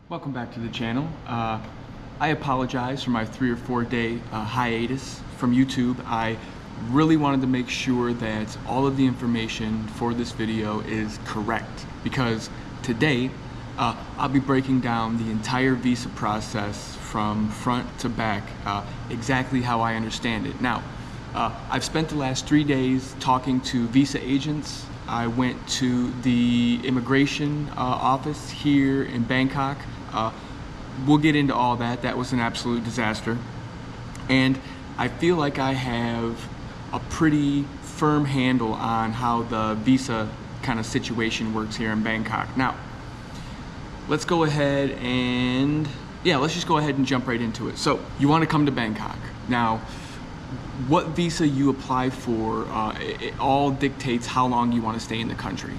Welcome back to the channel. I apologize for my 3 or 4 day hiatus from YouTube. I really wanted to make sure that all of the information for this video is correct, because today I'll be breaking down the entire visa process from front to back, exactly how I understand it. Now, I've spent the last 3 days talking to visa agents. I went to the immigration office here in Bangkok. We'll get into all that. That was an absolute disaster. And I feel like I have a pretty firm handle on how the visa kind of situation works here in Bangkok. Now, let's go ahead and, let's just go ahead and jump right into it. So, you want to come to Bangkok. Now, what visa you apply for, it all dictates how long you want to stay in the country.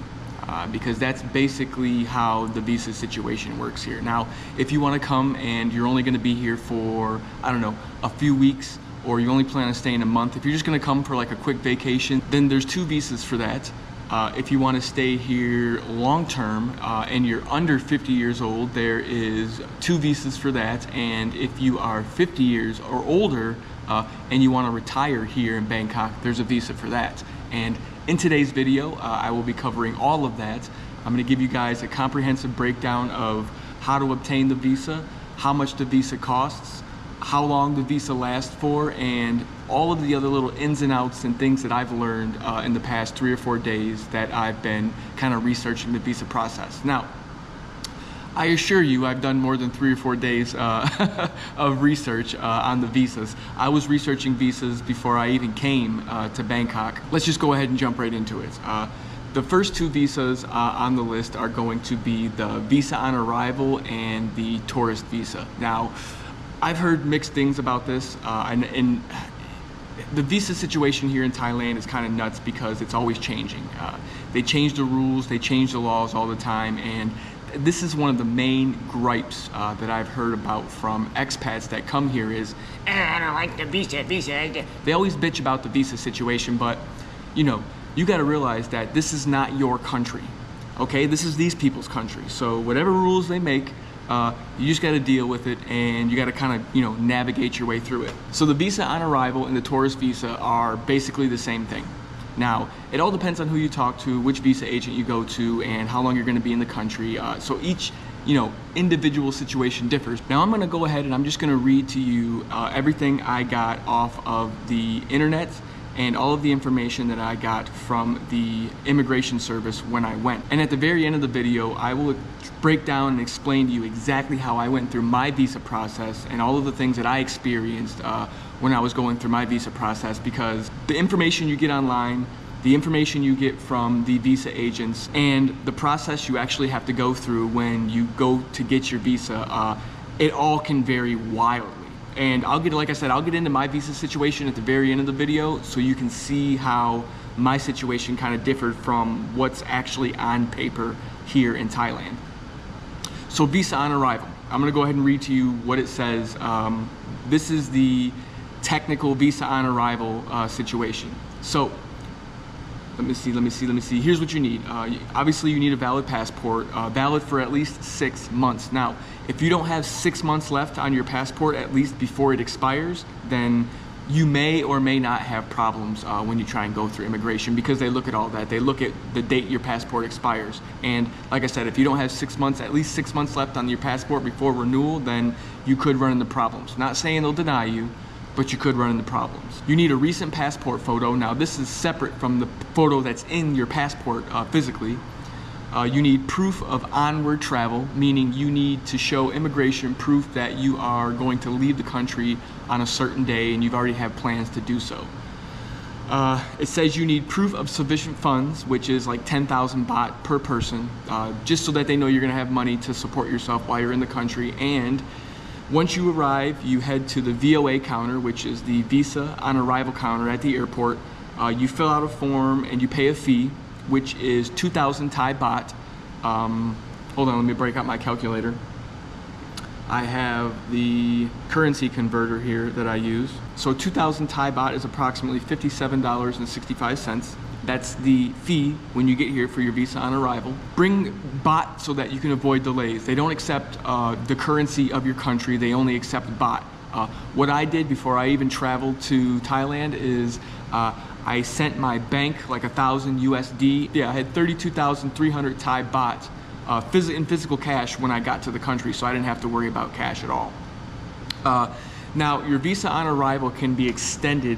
Because that's basically how the visa situation works here. Now, if you want to come and you're only going to be here for, I don't know, a few weeks, or you only plan on staying a month, if you're just going to come for like a quick vacation, then there's 2 visas for that. If you want to stay here long term and you're under 50 years old, there is 2 visas for that. And if you are 50 years or older and you want to retire here in Bangkok, there's a visa for that. And in today's video, I will be covering all of that. I'm going to give you guys a comprehensive breakdown of how to obtain the visa, how much the visa costs, how long the visa lasts for, and all of the other little ins and outs and things that I've learned in the past 3 or 4 days that I've been kind of researching the visa process. Now, I assure you I've done more than 3 or 4 days of research on the visas. I was researching visas before I even came to Bangkok. Let's just go ahead and jump right into it. The first 2 visas on the list are going to be the visa on arrival and the tourist visa. Now, I've heard mixed things about this, and the visa situation here in Thailand is kind of nuts because it's always changing. They change the rules, they change the laws all the time, and this is one of the main gripes that I've heard about from expats that come here is, I don't like the visa. They always bitch about the visa situation, but you know, you got to realize that this is not your country, okay? This is these people's country. So whatever rules they make, you just got to deal with it, and you got to kind of, navigate your way through it. So the visa on arrival and the tourist visa are basically the same thing. Now, it all depends on who you talk to, which visa agent you go to, and how long you're going to be in the country. So each, individual situation differs. Now, I'm going to go ahead and I'm just going to read to you everything I got off of the internet and all of the information that I got from the immigration service when I went. And at the very end of the video, I will break down and explain to you exactly how I went through my visa process and all of the things that I experienced when I was going through my visa process, because the information you get online, the information you get from the visa agents, and the process you actually have to go through when you go to get your visa, it all can vary wildly. And like I said, I'll get into my visa situation at the very end of the video so you can see how my situation kind of differed from what's actually on paper here in Thailand. So visa on arrival. I'm gonna go ahead and read to you what it says. This is the technical visa on arrival situation. So let me see. Here's what you need. Obviously, you need a valid passport, valid for at least 6 months. Now, if you don't have 6 months left on your passport, at least before it expires, then you may or may not have problems when you try and go through immigration, because they look at all that. They look at the date your passport expires. And like I said, if you don't have 6 months, at least 6 months left on your passport before renewal, then you could run into problems. Not saying they'll deny you, but you could run into problems. You need a recent passport photo. Now, this is separate from the photo that's in your passport physically. You need proof of onward travel, meaning you need to show immigration proof that you are going to leave the country on a certain day and you've already have plans to do so. It says you need proof of sufficient funds, which is like 10,000 baht per person, just so that they know you're gonna have money to support yourself while you're in the country. And once you arrive, you head to the VOA counter, which is the visa on arrival counter at the airport. You fill out a form and you pay a fee, which is 2,000 Thai baht. Hold on, let me break out my calculator. I have the currency converter here that I use. So 2,000 Thai baht is approximately $57.65. That's the fee when you get here for your visa on arrival. Bring baht so that you can avoid delays. They don't accept the currency of your country. They only accept baht. What I did before I even traveled to Thailand is I sent my bank like 1,000 USD. Yeah, I had 32,300 Thai baht in physical cash when I got to the country, so I didn't have to worry about cash at all. Now, your visa on arrival can be extended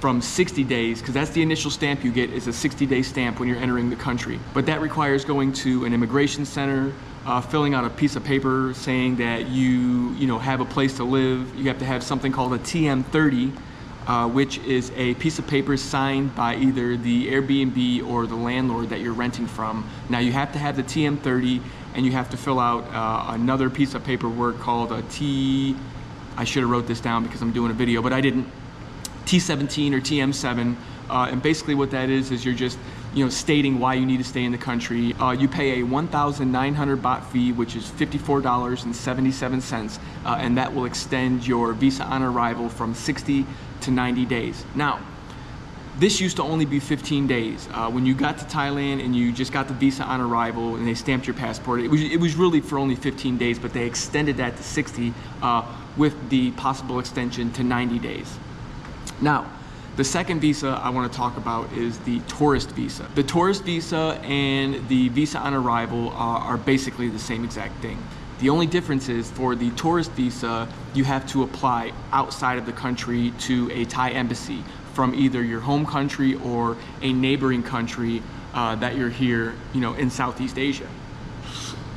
from 60 days, because that's the initial stamp you get, is a 60-day stamp when you're entering the country. But that requires going to an immigration center, filling out a piece of paper saying that you have a place to live. You have to have something called a TM30, which is a piece of paper signed by either the Airbnb or the landlord that you're renting from. Now, you have to have the TM30, and you have to fill out another piece of paperwork called a I should have wrote this down because I'm doing a video, but I didn't. T17 or TM7, and basically what that is you're just stating why you need to stay in the country. You pay a 1,900 baht fee, which is $54.77, and that will extend your visa on arrival from 60 to 90 days. Now, this used to only be 15 days. When you got to Thailand and you just got the visa on arrival and they stamped your passport, it was really for only 15 days, but they extended that to 60 with the possible extension to 90 days. Now, the second visa I want to talk about is the tourist visa. The tourist visa and the visa on arrival are basically the same exact thing. The only difference is for the tourist visa, you have to apply outside of the country to a Thai embassy from either your home country or a neighboring country that you're here, in Southeast Asia.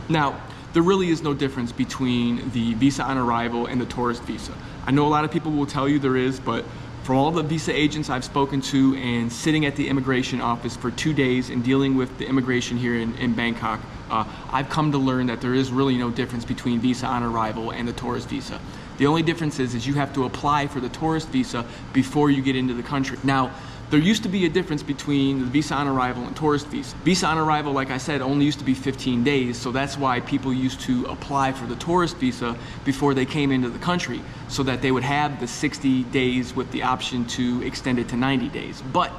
Now, there really is no difference between the visa on arrival and the tourist visa. I know a lot of people will tell you there is, but from all the visa agents I've spoken to and sitting at the immigration office for 2 days and dealing with the immigration here in Bangkok, I've come to learn that there is really no difference between visa on arrival and the tourist visa. The only difference is you have to apply for the tourist visa before you get into the country. Now, there used to be a difference between the visa on arrival and tourist visa. Visa on arrival, like I said, only used to be 15 days, so that's why people used to apply for the tourist visa before they came into the country, so that they would have the 60 days with the option to extend it to 90 days. But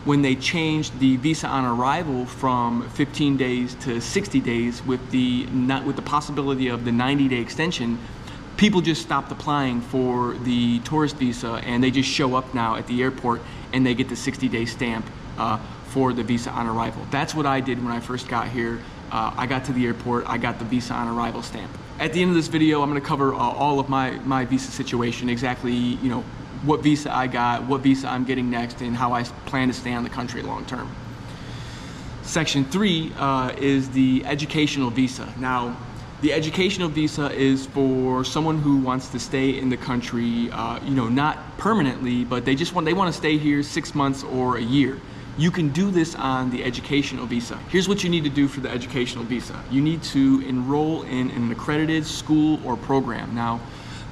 when they changed the visa on arrival from 15 days to 60 days with the possibility of the 90-day extension, people just stopped applying for the tourist visa, and they just show up now at the airport and they get the 60-day stamp for the visa on arrival. That's what I did when I first got here. I got to the airport, I got the visa on arrival stamp. At the end of this video, I'm going to cover all of my visa situation, exactly what visa I got, what visa I'm getting next, and how I plan to stay on the country long term. Section 3 is the educational visa. Now, the educational visa is for someone who wants to stay in the country, not permanently, but they want to stay here 6 months or a year. You can do this on the educational visa. Here's what you need to do for the educational visa. You need to enroll in an accredited school or program. Now,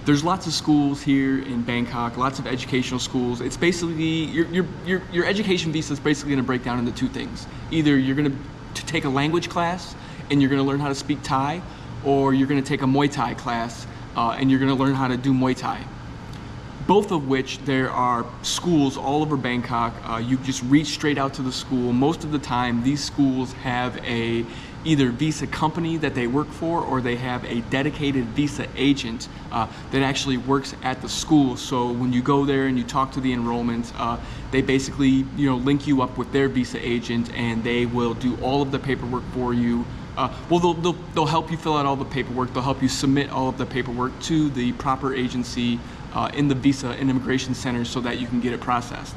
there's lots of schools here in Bangkok, lots of educational schools. It's basically, your education visa is basically going to break down into two things. Either you're going to take a language class and you're going to learn how to speak Thai, or you're going to take a Muay Thai class and you're going to learn how to do Muay Thai. Both of which there are schools all over Bangkok. You just reach straight out to the school. Most of the time, these schools have either visa company that they work for, or they have a dedicated visa agent that actually works at the school. So when you go there and you talk to the enrollment, they basically link you up with their visa agent, and they will do all of the paperwork for you. They'll help you fill out all the paperwork. They'll help you submit all of the paperwork to the proper agency in the visa and immigration center so that you can get it processed.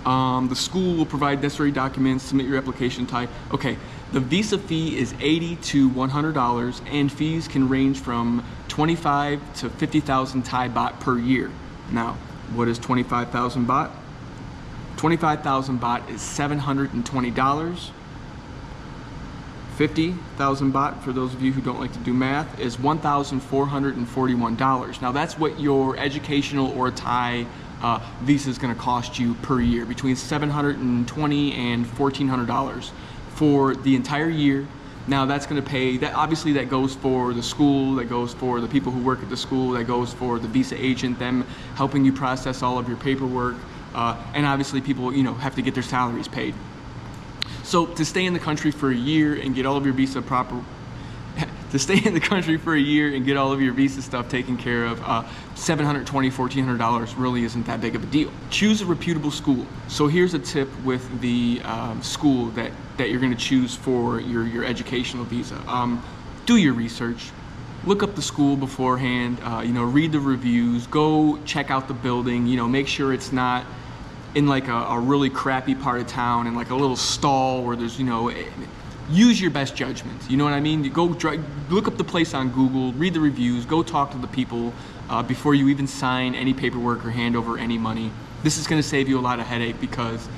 The school will provide necessary documents, submit your application type. Okay, the visa fee is $80 to $100, and fees can range from 25 to 50,000 Thai baht per year. Now, what is 25,000 baht? 25,000 baht is $720. 50,000 baht, for those of you who don't like to do math, is $1,441. Now that's what your educational or Thai visa is going to cost you per year, between $720 and $1,400 for the entire year. Now that's going to pay, obviously that goes for the school, that goes for the people who work at the school, that goes for the visa agent, them helping you process all of your paperwork. and obviously people, have to get their salaries paid. So to stay in the country for a year and get all of your visa to stay in the country for a year and get all of your visa stuff taken care of, $720, $1,400 really isn't that big of a deal. Choose a reputable school. So here's a tip with the school that you're going to choose for your educational visa. Do your research. Look up the school beforehand, read the reviews, go check out the building, make sure it's not in like a really crappy part of town and like a little stall where there's, use your best judgment. You know what I mean? You go look up the place on Google, read the reviews, go talk to the people before you even sign any paperwork or hand over any money. This is going to save you a lot of headache because,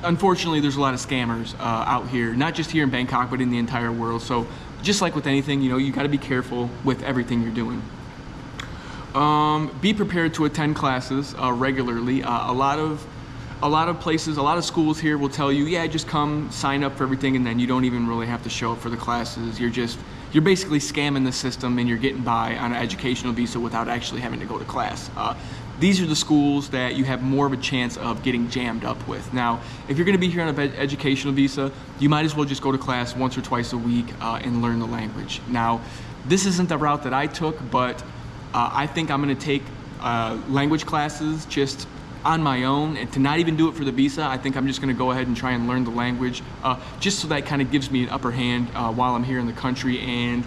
unfortunately there's a lot of scammers out here, not just here in Bangkok, but in the entire world. So just like with anything, you got to be careful with everything you're doing. Be prepared to attend classes regularly. A lot of places, a lot of schools here will tell you, yeah, just come sign up for everything, and then you don't even really have to show up for the classes. You're basically scamming the system, and you're getting by on an educational visa without actually having to go to class. These are the schools that you have more of a chance of getting jammed up with. Now, if you're going to be here on an educational visa, you might as well just go to class once or twice a week and learn the language. Now, this isn't the route that I took, but I think I'm going to take language classes just on my own, and to not even do it for the visa. I think I'm just going to go ahead and try and learn the language, just so that kind of gives me an upper hand while I'm here in the country. And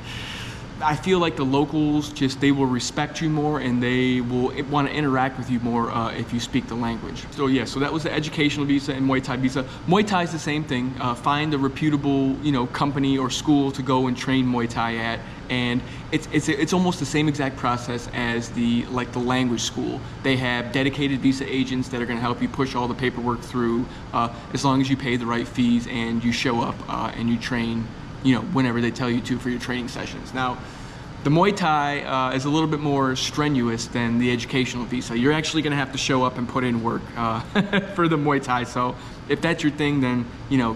I feel like the locals, they will respect you more, and they will want to interact with you more if you speak the language. So yeah, so that was the educational visa and Muay Thai visa. Muay Thai is the same thing. Find a reputable, company or school to go and train Muay Thai at, and it's almost the same exact process as the language school. They have dedicated visa agents that are going to help you push all the paperwork through, as long as you pay the right fees and you show up and you train, whenever they tell you to for your training sessions. Now, the Muay Thai is a little bit more strenuous than the educational visa. You're actually going to have to show up and put in work for the Muay Thai. So if that's your thing, then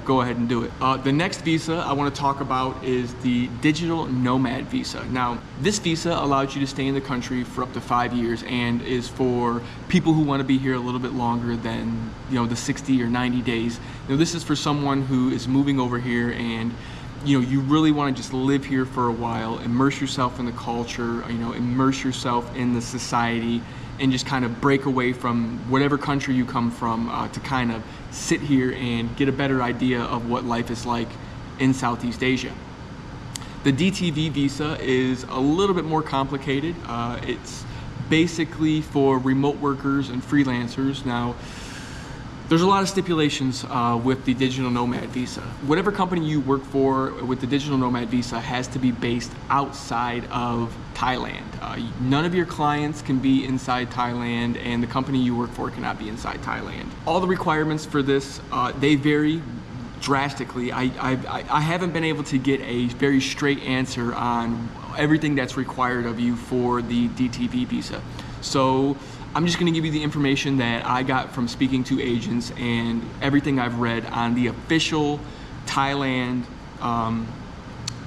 go ahead and do it. The next visa I want to talk about is the digital nomad visa. Now, this visa allows you to stay in the country for up to 5 years and is for people who want to be here a little bit longer than the 60 or 90 days. This is for someone who is moving over here and you really want to just live here for a while, immerse yourself in the culture, immerse yourself in the society, and just kind of break away from whatever country you come from to kind of sit here and get a better idea of what life is like in Southeast Asia. The DTV visa is a little bit more complicated. It's basically for remote workers and freelancers. Now, there's a lot of stipulations with the digital nomad visa. Whatever company you work for with the digital nomad visa has to be based outside of Thailand. None of your clients can be inside Thailand, and the company you work for cannot be inside Thailand. All the requirements for this, they vary drastically. I haven't been able to get a very straight answer on everything that's required of you for the DTV visa. So I'm just going to give you the information that I got from speaking to agents and everything I've read on the official Thailand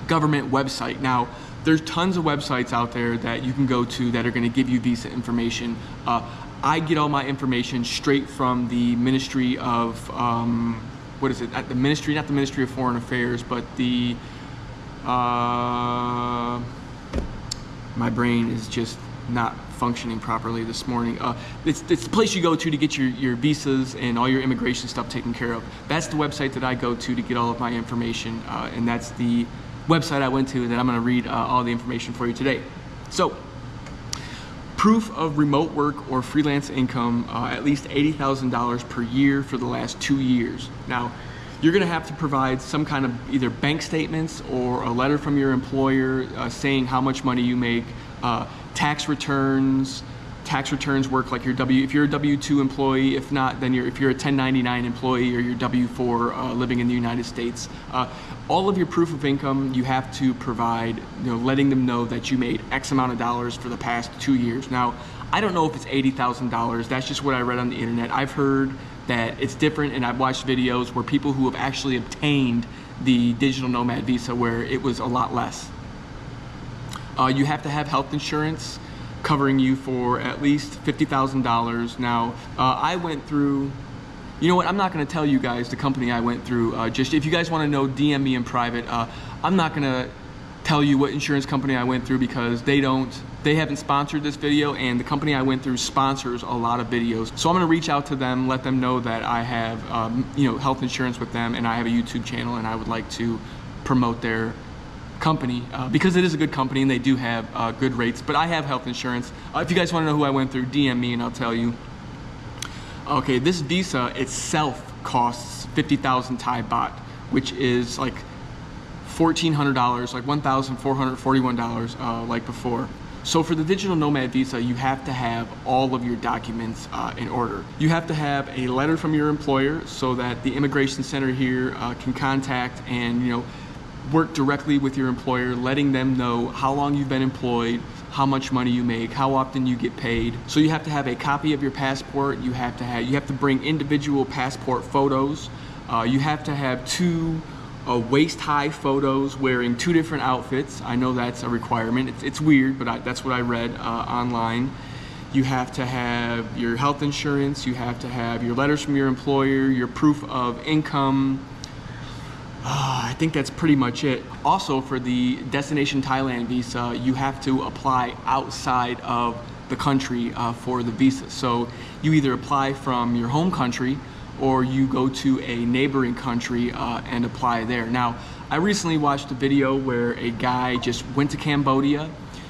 government website. Now, there's tons of websites out there that you can go to that are going to give you visa information. I get all my information straight from the Ministry of, what is it? Not the Ministry of Foreign Affairs, but the, my brain is just not functioning properly this morning. It's the place you go to get your visas and all your immigration stuff taken care of. That's the website that I go to get all of my information, and that's the website I went to that I'm going to read all the information for you today. So, proof of remote work or freelance income, at least $80,000 per year for the last 2 years. Now, you're going to have to provide some kind of either bank statements or a letter from your employer saying how much money you make. Tax returns work like if you're a W-2 employee. If not, then if you're a 1099 employee or you're W-4 living in the United States. All of your proof of income you have to provide, letting them know that you made X amount of dollars for the past 2 years. Now, I don't know if it's $80,000. That's just what I read on the internet. I've heard that it's different, and I've watched videos where people who have actually obtained the digital nomad visa where it was a lot less. You have to have health insurance. covering you for at least $50,000. Now, I went through, you know what, I'm not gonna tell you guys the company I went through. Just if you guys wanna know, DM me in private. I'm not gonna tell you what insurance company I went through because they haven't sponsored this video, and the company I went through sponsors a lot of videos. So I'm gonna reach out to them, let them know that I have health insurance with them, and I have a YouTube channel, and I would like to promote their company because it is a good company and they do have good rates. But I have health insurance. If you guys want to know who I went through, DM me and I'll tell you. Okay, this visa itself costs 50,000 Thai baht, which is like $1,400, like $1,441 like before. So for the digital nomad visa, you have to have all of your documents in order. You have to have a letter from your employer so that the immigration center here can contact and work directly with your employer, letting them know how long you've been employed, how much money you make, how often you get paid. So you have to have a copy of your passport. You have to bring individual passport photos. You have to have two waist-high photos wearing two different outfits. I know that's a requirement. It's weird, but that's what I read online. You have to have your health insurance. You have to have your letters from your employer, your proof of income. I think that's pretty much it. Also, for the Destination Thailand visa, you have to apply outside of the country for the visa. So you either apply from your home country or you go to a neighboring country and apply there. Now, I recently watched a video where a guy just went to Cambodia.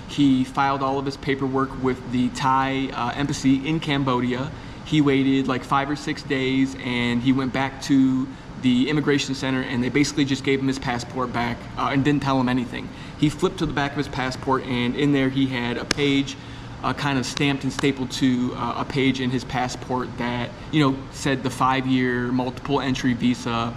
He filed all of his paperwork with the Thai embassy in Cambodia. He waited like 5 or 6 days and he went back to the immigration center and they basically just gave him his passport back and didn't tell him anything. He flipped to the back of his passport and in there he had a page kind of stamped and stapled to a page in his passport that said the 5-year multiple entry visa,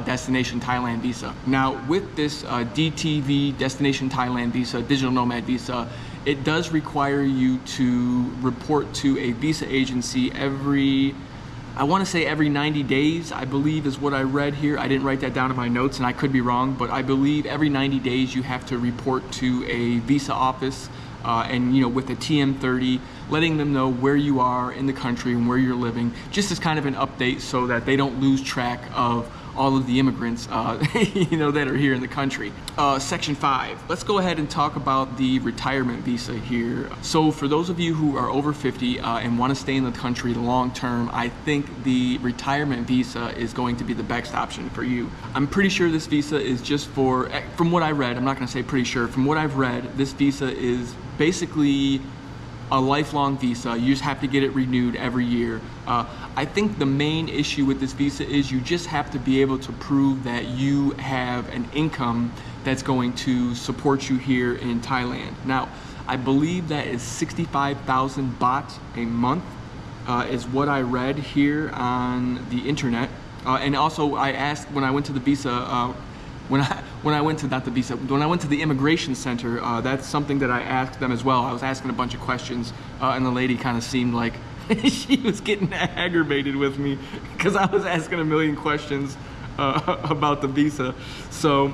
Destination Thailand visa. Now with this DTV, Destination Thailand visa, digital nomad visa, it does require you to report to a visa agency every 90 days, I believe is what I read here. I didn't write that down in my notes and I could be wrong, but I believe every 90 days you have to report to a visa office and with a TM30, letting them know where you are in the country and where you're living, just as kind of an update so that they don't lose track of all of the immigrants that are here in the country. Section 5. Let's go ahead and talk about the retirement visa here. So for those of you who are over 50 and want to stay in the country long term, I think the retirement visa is going to be the best option for you. I'm pretty sure this visa is just for, from what I read, I'm not going to say pretty sure, from what I've read, this visa is basically a lifelong visa. You just have to get it renewed every year. I think the main issue with this visa is you just have to be able to prove that you have an income that's going to support you here in Thailand. Now, I believe that is 65,000 baht a month is what I read here on the internet. And also I asked when I went to the visa, when I went to the immigration center, that's something that I asked them as well. I was asking a bunch of questions and the lady kind of seemed like she was getting aggravated with me because I was asking a million questions about the visa. So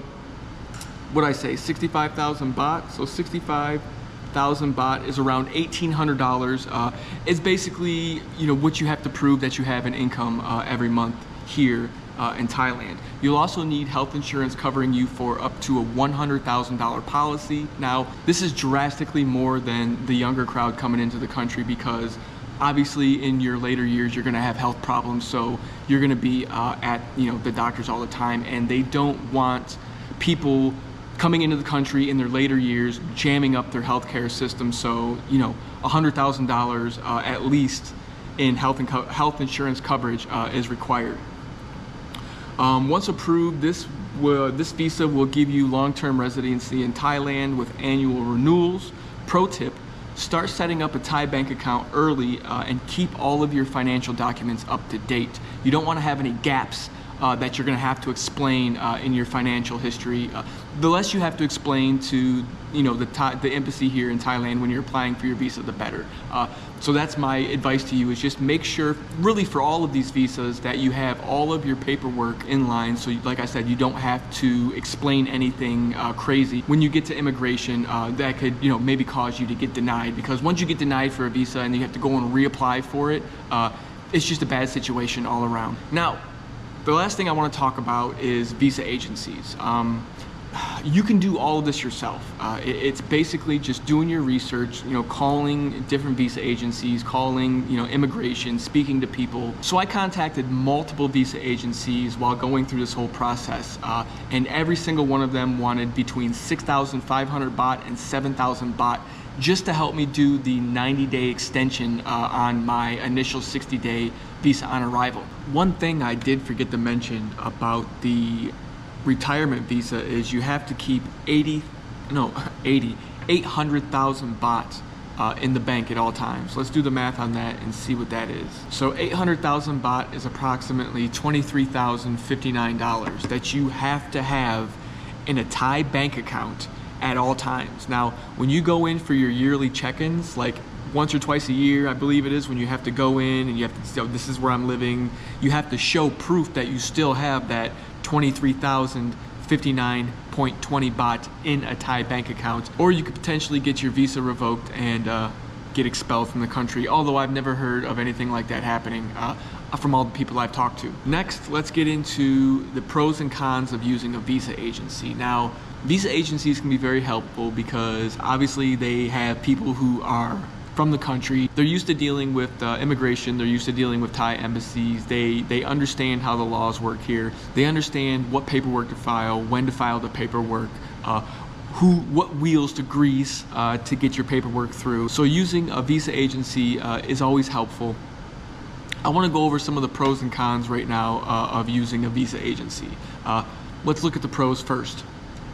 what I say, 65,000 baht, so 65,000 baht is around $1,800. It's basically what you have to prove that you have an income every month here in Thailand. You'll also need health insurance covering you for up to a $100,000 policy. Now, this is drastically more than the younger crowd coming into the country because obviously in your later years you're going to have health problems, so you're going to be at the doctors all the time, and they don't want people coming into the country in their later years jamming up their healthcare system. So $100,000 at least in health insurance coverage is required. Once approved, this visa will give you long-term residency in Thailand with annual renewals. Pro tip: start setting up a Thai bank account early and keep all of your financial documents up to date. You don't want to have any gaps that you're going to have to explain in your financial history. the less you have to explain to the embassy here in Thailand when you're applying for your visa, the better. So that's my advice to you, is just make sure, really for all of these visas, that you have all of your paperwork in line. So like I said, you don't have to explain anything crazy. When you get to immigration, that could maybe cause you to get denied, because once you get denied for a visa and you have to go and reapply for it, it's just a bad situation all around. Now, the last thing I want to talk about is visa agencies. You can do all of this yourself. It's basically just doing your research, calling different visa agencies, calling, immigration, speaking to people. So I contacted multiple visa agencies while going through this whole process, and every single one of them wanted between 6,500 baht and 7,000 baht just to help me do the 90-day extension on my initial 60-day visa on arrival. One thing I did forget to mention about the retirement visa is you have to keep 800,000 baht in the bank at all times. Let's do the math on that and see what that is. So 800,000 baht is approximately $23,059 that you have to have in a Thai bank account at all times. Now, when you go in for your yearly check-ins, like once or twice a year, I believe it is, when you have to go in and you have to say, this is where I'm living, you have to show proof that you still have that 23,059.20 baht in a Thai bank account, or you could potentially get your visa revoked and get expelled from the country, although I've never heard of anything like that happening from all the people I've talked to. Next, let's get into the pros and cons of using a visa agency. Now, visa agencies can be very helpful because obviously they have people who are from the country. They're used to dealing with immigration. They're used to dealing with Thai embassies. They understand how the laws work here. They understand what paperwork to file, when to file the paperwork, what wheels to grease to get your paperwork through. So using a visa agency is always helpful. I want to go over some of the pros and cons right now of using a visa agency. Let's look at the pros first.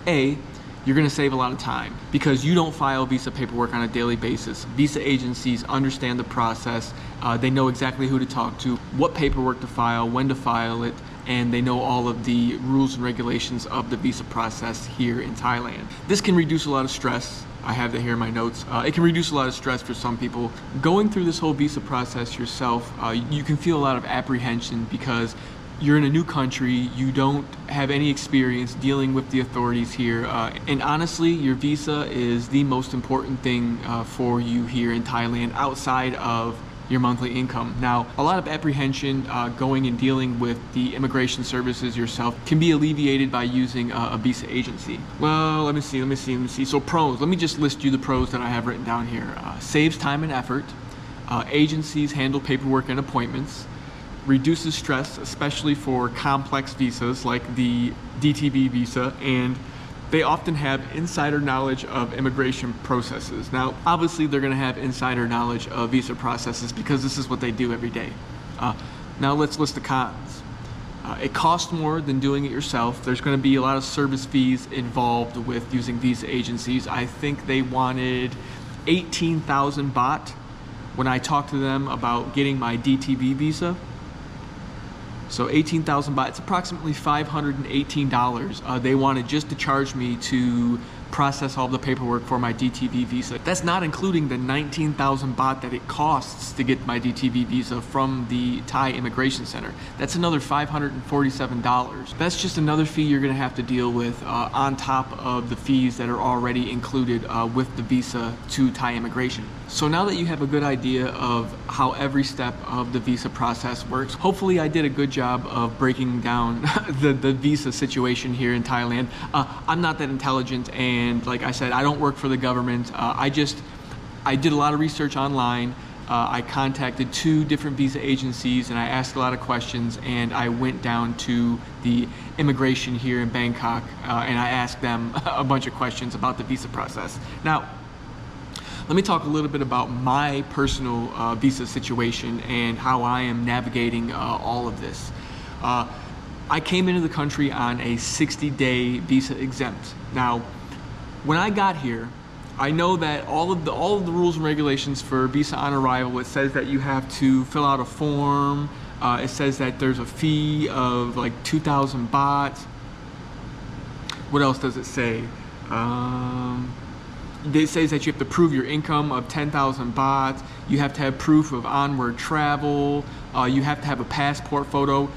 A, you're going to save a lot of time because you don't file visa paperwork on a daily basis. Visa agencies understand the process. They know exactly who to talk to, what paperwork to file, when to file it, and they know all of the rules and regulations of the visa process here in Thailand. This can reduce a lot of stress. I have that here in my notes. It can reduce a lot of stress for some people. Going through this whole visa process yourself, you can feel a lot of apprehension because you're in a new country, you don't have any experience dealing with the authorities here, and honestly, your visa is the most important thing for you here in Thailand outside of your monthly income. Now, a lot of apprehension going and dealing with the immigration services yourself can be alleviated by using a visa agency. Well, let me see. So pros, let me just list you the pros that I have written down here. Saves time and effort. Agencies handle paperwork and appointments. Reduces stress, especially for complex visas like the DTV visa, and they often have insider knowledge of immigration processes. Now, obviously, they're going to have insider knowledge of visa processes because this is what they do every day. Now, let's list the cons. It costs more than doing it yourself. There's going to be a lot of service fees involved with using visa agencies. I think they wanted 18,000 baht when I talked to them about getting my DTV visa. So 18,000 baht, it's approximately $518. They wanted just to charge me to process all the paperwork for my DTV visa. That's not including the 19,000 baht that it costs to get my DTV visa from the Thai Immigration Center. That's another $547. That's just another fee you're going to have to deal with on top of the fees that are already included with the visa to Thai immigration. So now that you have a good idea of how every step of the visa process works, hopefully I did a good job of breaking down the visa situation here in Thailand. I'm not that intelligent, and like I said, I don't work for the government. I did a lot of research online. I contacted 2 different visa agencies and I asked a lot of questions, and I went down to the immigration here in Bangkok and I asked them a bunch of questions about the visa process. Now, let me talk a little bit about my personal visa situation and how I am navigating all of this. I came into the country on a 60-day visa exempt. Now, when I got here, I know that all of the rules and regulations for visa on arrival, it says that you have to fill out a form. It says that there's a fee of like 2,000 baht. What else does it say? It says that you have to prove your income of 10,000 bahts. You have to have proof of onward travel. You have to have a passport photo.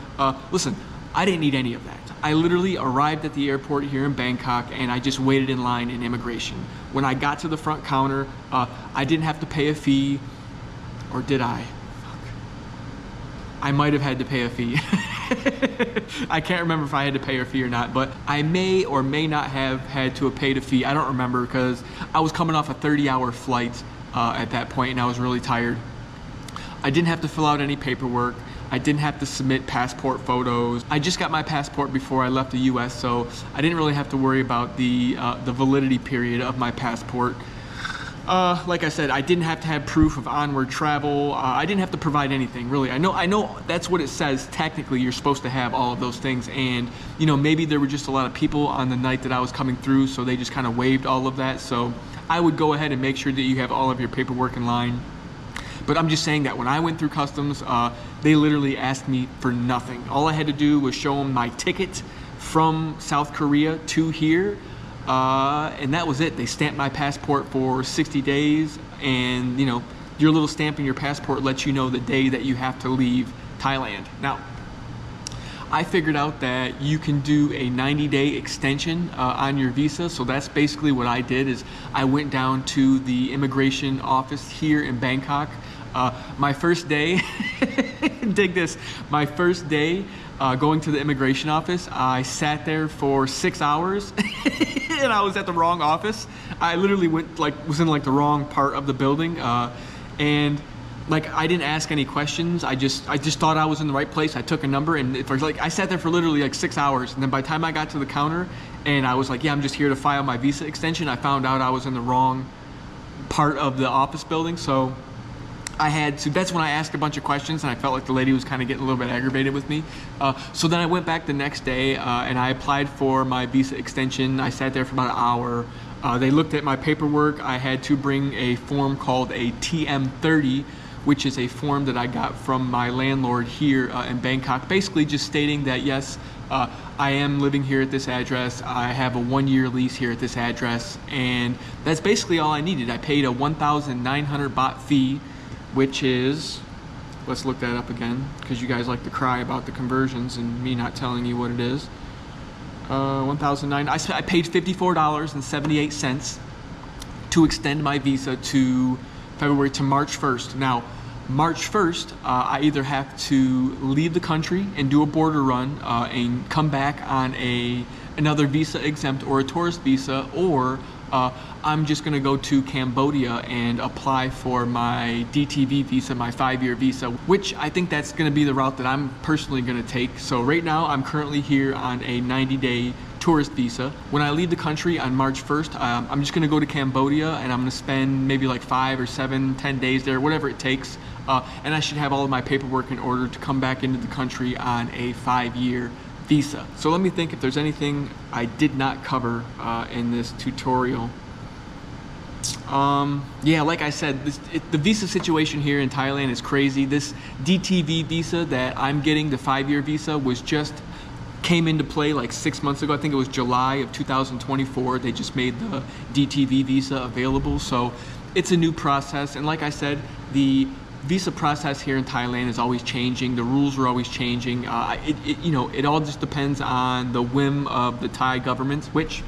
Listen, I didn't need any of that. I literally arrived at the airport here in Bangkok and I just waited in line in immigration. When I got to the front counter, I didn't have to pay a fee, or did I? Fuck. I might have had to pay a fee. I can't remember if I had to pay a fee or not, but I may or may not have had to have paid a fee. I don't remember because I was coming off a 30-hour flight at that point and I was really tired. I didn't have to fill out any paperwork. I didn't have to submit passport photos. I just got my passport before I left the US, so I didn't really have to worry about the validity period of my passport. Like I said, I didn't have to have proof of onward travel. I didn't have to provide anything, really. I know that's what it says. Technically, you're supposed to have all of those things, and you know, maybe there were just a lot of people on the night that I was coming through, so they just kind of waived all of that. So I would go ahead and make sure that you have all of your paperwork in line. But I'm just saying that when I went through customs, they literally asked me for nothing. All I had to do was show them my ticket from South Korea to here, and that was it. They stamped my passport for 60 days, and you know, your little stamp in your passport lets you know the day that you have to leave Thailand. Now, I figured out that you can do a 90-day extension on your visa. So that's basically what I did. Is I went down to the immigration office here in Bangkok. My first day, dig this, my first day going to the immigration office, I sat there for 6 hours and I was at the wrong office. I literally was in like the wrong part of the building, and like I didn't ask any questions. I just thought I was in the right place. I took a number, and I sat there for literally like 6 hours, and then by the time I got to the counter and I was like, yeah, I'm just here to file my visa extension, I found out I was in the wrong part of the office building. So that's when I asked a bunch of questions, and I felt like the lady was kind of getting a little bit aggravated with me. So then I went back the next day and I applied for my visa extension. I sat there for about an hour. They looked at my paperwork. I had to bring a form called a TM30, which is a form that I got from my landlord here in Bangkok, basically just stating that yes, I am living here at this address. I have a 1-year lease here at this address, and that's basically all I needed. I paid a 1,900 baht fee, which is, let's look that up again, because you guys like to cry about the conversions and me not telling you what it is. 1,009. I paid $54.78 to extend my visa to March 1st. Now, March 1st, I either have to leave the country and do a border run and come back on another visa exempt or a tourist visa, or I'm just gonna go to Cambodia and apply for my DTV visa, my 5-year visa, which I think that's gonna be the route that I'm personally gonna take. So right now, I'm currently here on a 90-day tourist visa. When I leave the country on March 1st, I'm just gonna go to Cambodia and I'm gonna spend maybe like 5 or 7, 10 days there, whatever it takes. And I should have all of my paperwork in order to come back into the country on a 5-year visa. So let me think if there's anything I did not cover in this tutorial. Yeah, like I said, the visa situation here in Thailand is crazy. This DTV visa that I'm getting, the 5-year visa, came into play like 6 months ago. I think it was July of 2024. They just made the DTV visa available. So it's a new process. And like I said, the visa process here in Thailand is always changing. The rules are always changing. It all just depends on the whim of the Thai government, which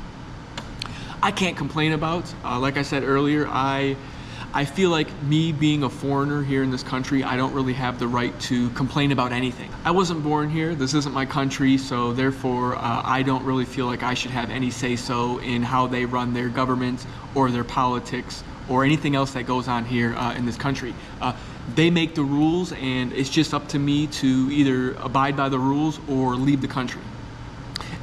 I can't complain about. Like I said earlier, I feel like me being a foreigner here in this country, I don't really have the right to complain about anything. I wasn't born here. This isn't my country, so therefore I don't really feel like I should have any say-so in how they run their government or their politics or anything else that goes on here in this country. They make the rules, and it's just up to me to either abide by the rules or leave the country.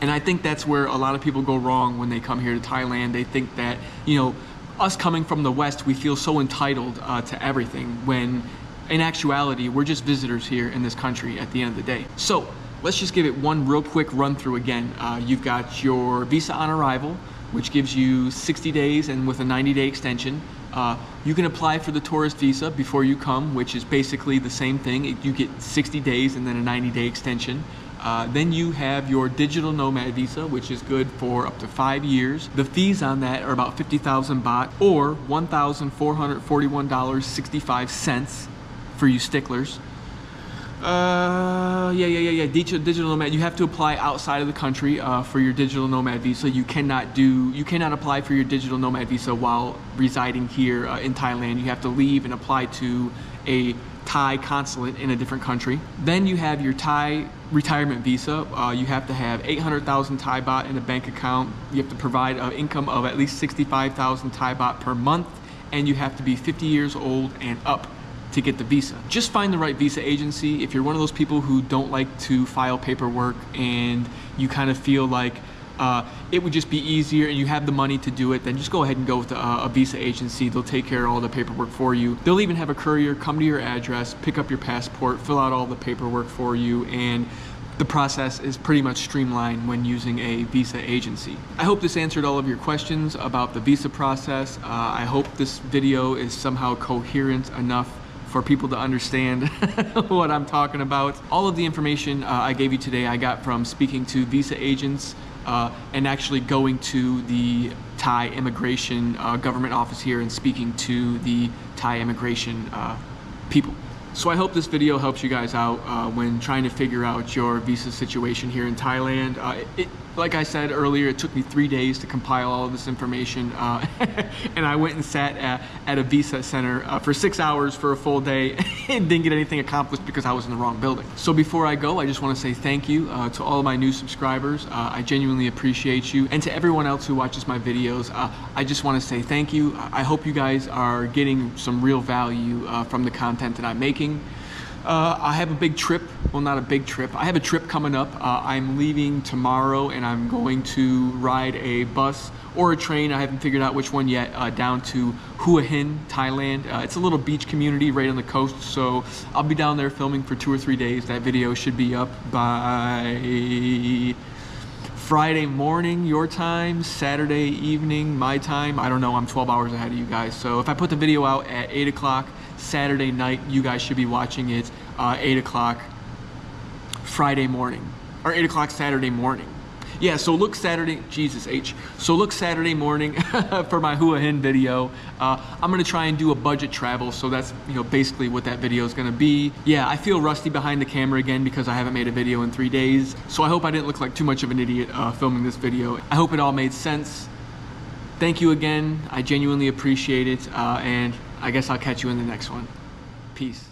And I think that's where a lot of people go wrong when they come here to Thailand. They think that, us coming from the West, we feel so entitled to everything, when in actuality, we're just visitors here in this country at the end of the day. So let's just give it one real quick run through again. You've got your visa on arrival, which gives you 60 days and with a 90-day extension. You can apply for the tourist visa before you come, which is basically the same thing. You get 60 days and then a 90-day extension. Then you have your digital nomad visa, which is good for up to 5 years. The fees on that are about 50,000 baht or $1,441.65 for you sticklers. Digital nomad. You have to apply outside of the country for your digital nomad visa. You cannot apply for your digital nomad visa while residing here in Thailand. You have to leave and apply to a Thai consulate in a different country. Then you have your Thai retirement visa. You have to have 800,000 Thai baht in a bank account. You have to provide an income of at least 65,000 Thai baht per month, and you have to be 50 years old and up to get the visa. Just find the right visa agency. If you're one of those people who don't like to file paperwork and you kind of feel like it would just be easier and you have the money to do it, then just go ahead and go with a visa agency. They'll take care of all the paperwork for you. They'll even have a courier come to your address, pick up your passport, fill out all the paperwork for you, and the process is pretty much streamlined when using a visa agency. I hope this answered all of your questions about the visa process. I hope this video is somehow coherent enough for people to understand what I'm talking about. All of the information I gave you today I got from speaking to visa agents and actually going to the Thai immigration government office here and speaking to the Thai immigration people. So I hope this video helps you guys out when trying to figure out your visa situation here in Thailand. Like I said earlier, it took me 3 days to compile all of this information, and I went and sat at a visa center for 6 hours for a full day and didn't get anything accomplished because I was in the wrong building. So before I go, I just want to say thank you to all of my new subscribers. I genuinely appreciate you. And to everyone else who watches my videos, I just want to say thank you. I hope you guys are getting some real value from the content that I'm making. I have a big trip, well, not a big trip, I have a trip coming up. I'm leaving tomorrow and I'm going to ride a bus or a train, I haven't figured out which one yet, down to Hua Hin, Thailand. It's a little beach community right on the coast, so I'll be down there filming for 2 or 3 days. That video should be up by Friday morning, your time, Saturday evening, my time. I don't know, I'm 12 hours ahead of you guys. So if I put the video out at 8 o'clock Saturday night, you guys should be watching it 8 o'clock Friday morning, or 8 o'clock Saturday morning. Yeah, so look Saturday, Jesus H. So look Saturday morning for my Hua Hin video. I'm gonna try and do a budget travel, so that's basically what that video is gonna be. Yeah, I feel rusty behind the camera again because I haven't made a video in 3 days. So I hope I didn't look like too much of an idiot filming this video. I hope it all made sense. Thank you again. I genuinely appreciate it, and I guess I'll catch you in the next one. Peace.